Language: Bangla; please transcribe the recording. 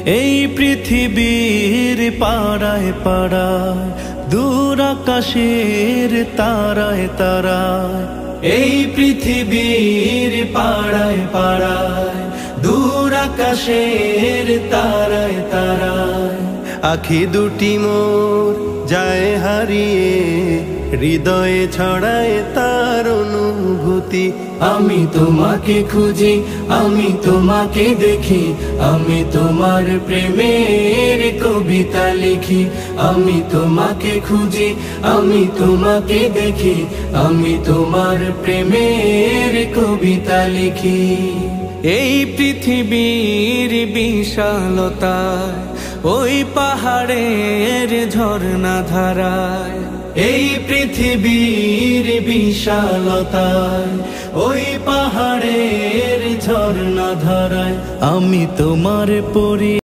এই পৃথিবীর পাড়ায় পাড়ায়, দূর আকাশের তারায় তারায়। এই পৃথিবীর পাড়ায় পাড়ায়, দূর আকাশের তারায় তারায়। আখি দুটি মোর যায় হারিয়ে, হৃদয়ে ছড়ায় তার অনুভূতি। আমি তোমাকে খুঁজি, আমি তোমাকে দেখি, আমি তোমার প্রেমের কবিতা লিখি। আমি তোমাকে খুঁজি, আমি তোমাকে দেখি, আমি তোমার প্রেমের কবিতা লিখি। এই পৃথিবীর বিশালতায়, ওই পাহাড়ের ঝর্ণা ধারায়। এই পৃথিবীর বিশালতায়, ওই পাহাড়ের ঝর্ণা ধারায়। আমি তোমার পরি